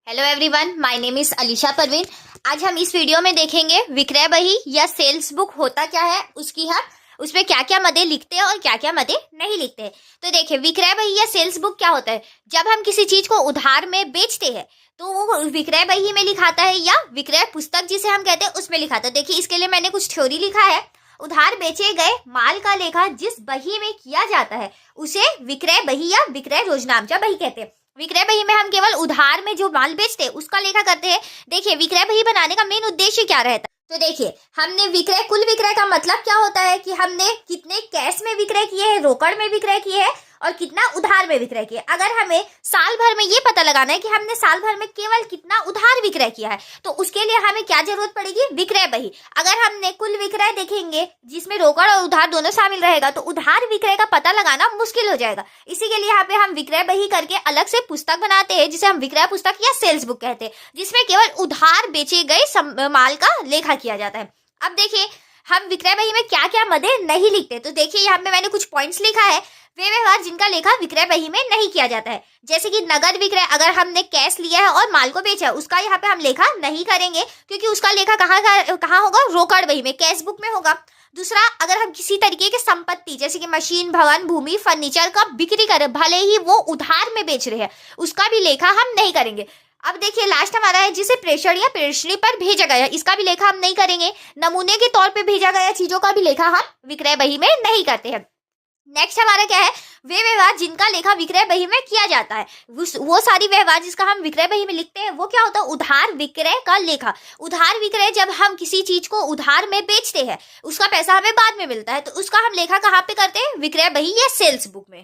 Hello everyone, my name is Alisha Parveen. आज हम इस वीडियो में देखेंगे विक्रय बही या सेल्स बुक होता क्या है, उसकी हम उसमें क्या क्या मदे लिखते हैं और क्या क्या मदे नहीं लिखते हैं। तो देखिए, विक्रय बही या सेल्स बुक क्या होता है। जब हम किसी चीज को उधार में बेचते हैं तो वो विक्रय बही में लिखाता है या विक्रय पुस्तक जिसे हम कहते हैं उसमें लिखाता है। देखिए, इसके लिए मैंने कुछ थ्योरी लिखा है। उधार बेचे गए माल का लेखा जिस बही में किया जाता है उसे विक्रय बही या विक्रय योजनामचा बही कहते हैं। विक्रय बही में हम केवल उधार में जो माल बेचते हैं उसका लेखा करते हैं। देखिए, विक्रय बही बनाने का मेन उद्देश्य क्या रहता है। तो देखिए, हमने विक्रय, कुल विक्रय का मतलब क्या होता है कि हमने कितने कैश में विक्रय किए हैं, रोकड़ में विक्रय किए हैं और कितना उधार में विक्रय किया। अगर हमें साल भर में ये पता लगाना है कि हमने साल भर में केवल कितना उधार विक्रय किया है तो उसके लिए हमें क्या जरूरत पड़ेगी, विक्रय बही। अगर हमने कुल विक्रय देखेंगे जिसमें रोकड़ और उधार दोनों शामिल रहेगा तो उधार विक्रय का पता लगाना मुश्किल हो जाएगा। इसी के लिए यहाँ पे हम विक्रय बही करके अलग से पुस्तक बनाते हैं जिसे हम विक्रय पुस्तक या सेल्स बुक कहते हैं, जिसमें केवल उधार बेचे गए माल का लेखा किया जाता है। अब देखिए, हम विक्रय बही में क्या क्या मदे नहीं लिखते। तो देखिए, यहाँ पे मैंने कुछ पॉइंट्स लिखा है। वे व्यवहार जिनका लेखा विक्रय बही में नहीं किया जाता है, जैसे कि नगद विक्रय। अगर हमने कैश लिया है और माल को बेचा है उसका यहाँ पे हम लेखा नहीं करेंगे, क्योंकि उसका लेखा कहाँ होगा, रोकड़ बही में, कैश बुक में होगा। दूसरा, अगर हम किसी तरीके की संपत्ति जैसे कि मशीन, भवन, भूमि, फर्नीचर का बिक्री करें, भले ही वो उधार में बेच रहे हैं, उसका भी लेखा हम नहीं करेंगे। अब देखिए, लास्ट हमारा है जिसे प्रेषण या प्रेषणी पर भेजा गया, इसका भी लेखा हम नहीं करेंगे। नमूने के तौर पे भेजा गया चीजों का भी लेखा हम विक्रय बही में नहीं करते हैं। नेक्स्ट हमारा क्या है, वे व्यवहार जिनका लेखा विक्रय बही में किया जाता है। वो सारी व्यवहार जिसका हम विक्रय बही में लिखते हैं वो क्या होता है, उधार विक्रय का लेखा। उधार विक्रय, जब हम किसी चीज को उधार में बेचते हैं उसका पैसा हमें बाद में मिलता है तो उसका हम लेखा कहाँ पे करते हैं, विक्रय बही या सेल्स बुक में।